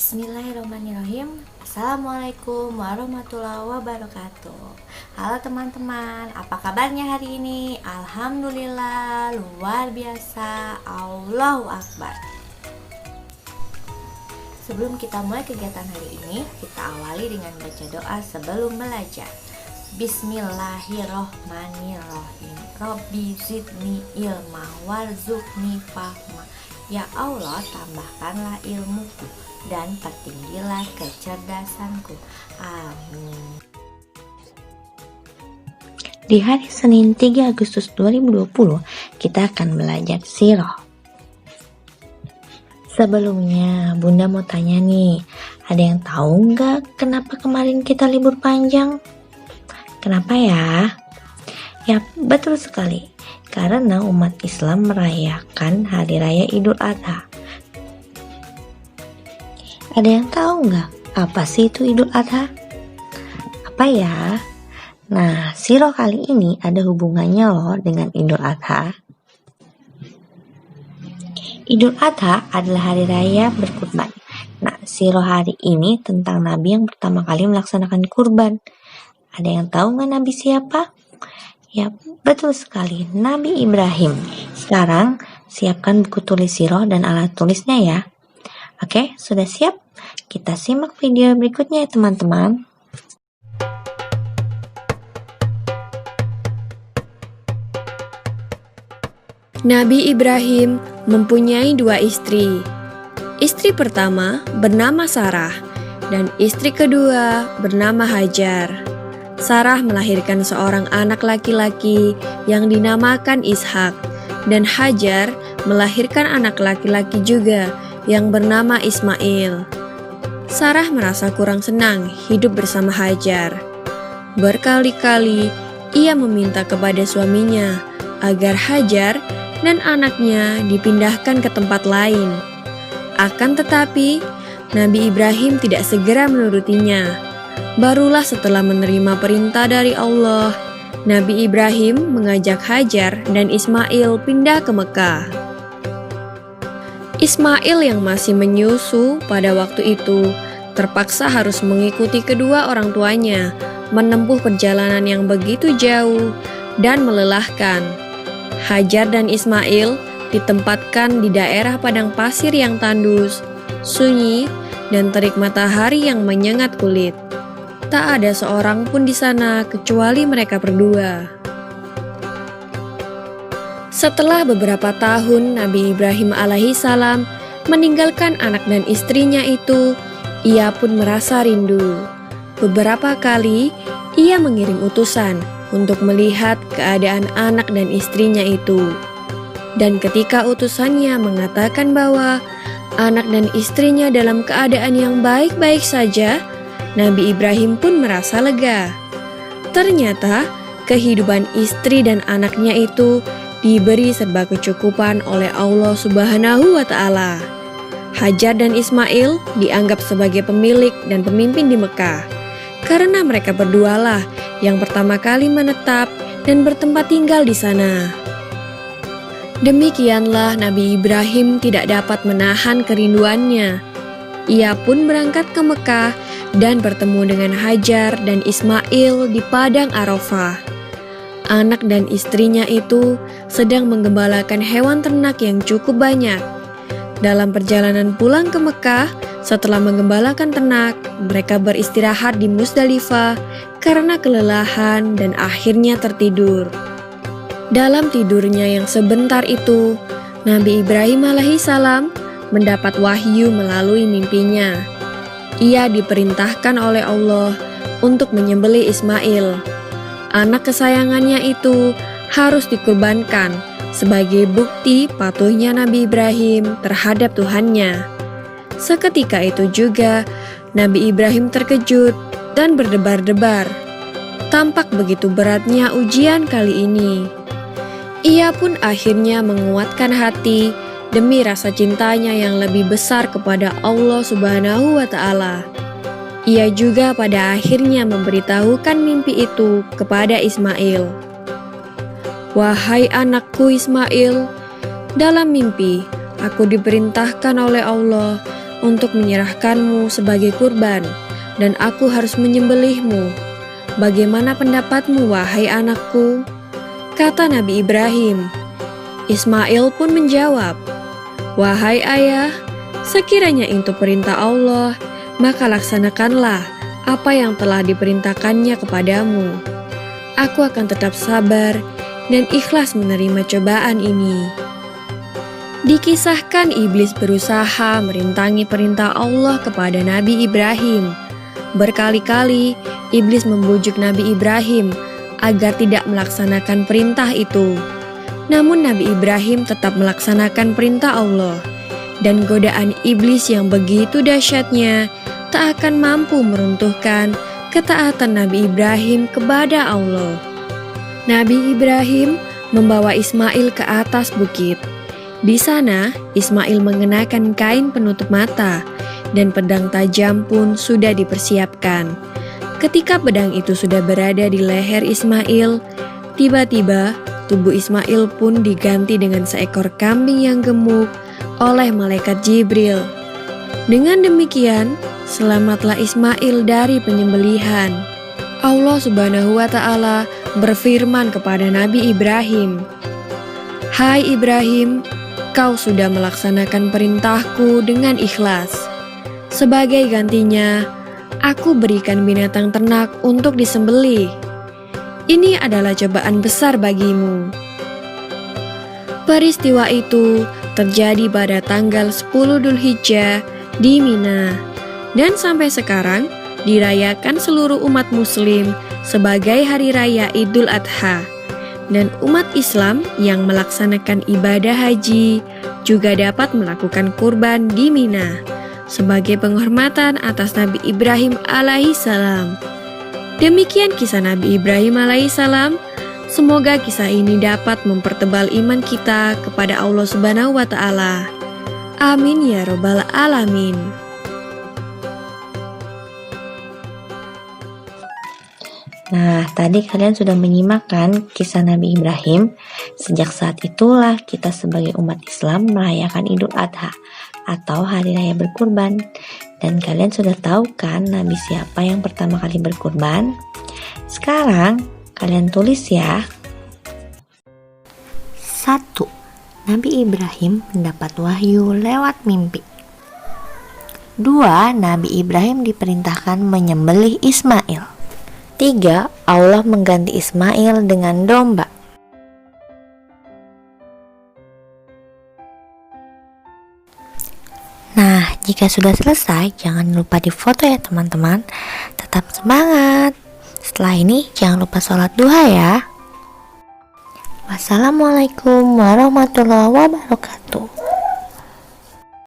Bismillahirrahmanirrahim. Assalamualaikum warahmatullahi wabarakatuh. Halo teman-teman, apa kabarnya hari ini? Alhamdulillah, luar biasa. Allahu Akbar. Sebelum kita mulai kegiatan hari ini, kita awali dengan baca doa sebelum belajar. Bismillahirrahmanirrahim. Robbi zidni ilma warzuqni fahma. Ya Allah, tambahkanlah ilmuku dan pertinggilah kecerdasanku. Amin. Di hari Senin 3 Agustus 2020, kita akan belajar sirah. Sebelumnya, Bunda mau tanya nih, ada yang tahu nggak kenapa kemarin kita libur panjang? Kenapa ya? Ya, betul sekali. Karena umat Islam merayakan Hari Raya Idul Adha. Ada yang tahu nggak apa sih itu Idul Adha? Apa ya? Nah, sirah kali ini ada hubungannya loh dengan Idul Adha. Idul Adha adalah hari raya berkurban. Nah, sirah hari ini tentang Nabi yang pertama kali melaksanakan kurban. Ada yang tahu nggak Nabi siapa? Ya, betul sekali, Nabi Ibrahim. Sekarang, siapkan buku tulis sirah dan alat tulisnya ya. Oke, sudah siap? Kita simak video berikutnya ya teman-teman. Nabi Ibrahim mempunyai dua istri. Istri pertama bernama Sarah dan istri kedua bernama Hajar. Sarah melahirkan seorang anak laki-laki yang dinamakan Ishak, dan Hajar melahirkan anak laki-laki juga yang bernama Ismail. Sarah merasa kurang senang hidup bersama Hajar. Berkali-kali ia meminta kepada suaminya agar Hajar dan anaknya dipindahkan ke tempat lain. Akan tetapi, Nabi Ibrahim tidak segera menurutinya. Barulah setelah menerima perintah dari Allah, Nabi Ibrahim mengajak Hajar dan Ismail pindah ke Mekah. Ismail yang masih menyusu pada waktu itu terpaksa harus mengikuti kedua orang tuanya menempuh perjalanan yang begitu jauh dan melelahkan. Hajar dan Ismail ditempatkan di daerah padang pasir yang tandus, sunyi, dan terik matahari yang menyengat kulit. Tak ada seorang pun di sana kecuali mereka berdua. Setelah beberapa tahun Nabi Ibrahim alaihissalam meninggalkan anak dan istrinya itu, ia pun merasa rindu. Beberapa kali ia mengirim utusan untuk melihat keadaan anak dan istrinya itu. Dan ketika utusannya mengatakan bahwa anak dan istrinya dalam keadaan yang baik-baik saja, Nabi Ibrahim pun merasa lega. Ternyata kehidupan istri dan anaknya itu diberi serba kecukupan oleh Allah Subhanahu wa Ta'ala. Hajar dan Ismail dianggap sebagai pemilik dan pemimpin di Mekah, karena mereka berdualah yang pertama kali menetap dan bertempat tinggal di sana. Demikianlah Nabi Ibrahim tidak dapat menahan kerinduannya. Ia pun berangkat ke Mekah dan bertemu dengan Hajar dan Ismail di padang Arafah. Anak dan istrinya itu sedang menggembalakan hewan ternak yang cukup banyak. Dalam perjalanan pulang ke Mekah, setelah menggembalakan ternak, mereka beristirahat di Musdalifah karena kelelahan dan akhirnya tertidur. Dalam tidurnya yang sebentar itu, Nabi Ibrahim alaihissalam mendapat wahyu melalui mimpinya. Ia diperintahkan oleh Allah untuk menyembelih Ismail. Anak kesayangannya itu harus dikurbankan sebagai bukti patuhnya Nabi Ibrahim terhadap Tuhannya. Seketika itu juga Nabi Ibrahim terkejut dan berdebar-debar. Tampak begitu beratnya ujian kali ini. Ia pun akhirnya menguatkan hati demi rasa cintanya yang lebih besar kepada Allah Subhanahu wa Ta'ala. Ia juga pada akhirnya memberitahukan mimpi itu kepada Ismail. "Wahai anakku Ismail, dalam mimpi aku diperintahkan oleh Allah untuk menyerahkanmu sebagai kurban, dan aku harus menyembelihmu. Bagaimana pendapatmu, wahai anakku?" Kata Nabi Ibrahim. Ismail pun menjawab, "Wahai ayah, sekiranya itu perintah Allah, maka laksanakanlah apa yang telah diperintahkannya kepadamu. Aku akan tetap sabar dan ikhlas menerima cobaan ini." Dikisahkan iblis berusaha merintangi perintah Allah kepada Nabi Ibrahim. Berkali-kali iblis membujuk Nabi Ibrahim agar tidak melaksanakan perintah itu. Namun Nabi Ibrahim tetap melaksanakan perintah Allah, dan godaan iblis yang begitu dahsyatnya tak akan mampu meruntuhkan ketaatan Nabi Ibrahim kepada Allah. Nabi Ibrahim membawa Ismail ke atas bukit. Di sana, Ismail mengenakan kain penutup mata, dan pedang tajam pun sudah dipersiapkan. Ketika pedang itu sudah berada di leher Ismail, tiba-tiba tubuh Ismail pun diganti dengan seekor kambing yang gemuk oleh malaikat Jibril. Dengan demikian, selamatlah Ismail dari penyembelihan. Allah Subhanahu wa Ta'ala berfirman kepada Nabi Ibrahim, "Hai Ibrahim, kau sudah melaksanakan perintahku dengan ikhlas. Sebagai gantinya, aku berikan binatang ternak untuk disembelih. Ini adalah cobaan besar bagimu." Peristiwa itu terjadi pada tanggal 10 Dzulhijjah di Mina, dan sampai sekarang dirayakan seluruh umat muslim sebagai hari raya Idul Adha. Dan umat Islam yang melaksanakan ibadah haji juga dapat melakukan kurban di Mina sebagai penghormatan atas Nabi Ibrahim alaihissalam. Demikian kisah Nabi Ibrahim alaihissalam. Semoga kisah ini dapat mempertebal iman kita kepada Allah Subhanahu wa Ta'ala. Amin ya Rabbal 'Alamin. Nah, tadi kalian sudah menyimak kan kisah Nabi Ibrahim. Sejak saat itulah kita sebagai umat Islam merayakan Idul Adha atau Hari Raya Berkurban. Dan kalian sudah tahu kan Nabi siapa yang pertama kali berkurban? Sekarang kalian tulis ya. 1. Nabi Ibrahim mendapat wahyu lewat mimpi. 2. Nabi Ibrahim diperintahkan menyembelih Ismail. 3. Allah mengganti Ismail dengan domba. Nah, jika sudah selesai, jangan lupa difoto ya teman-teman. Tetap semangat. Setelah ini, jangan lupa sholat duha ya. Wassalamualaikum warahmatullahi wabarakatuh.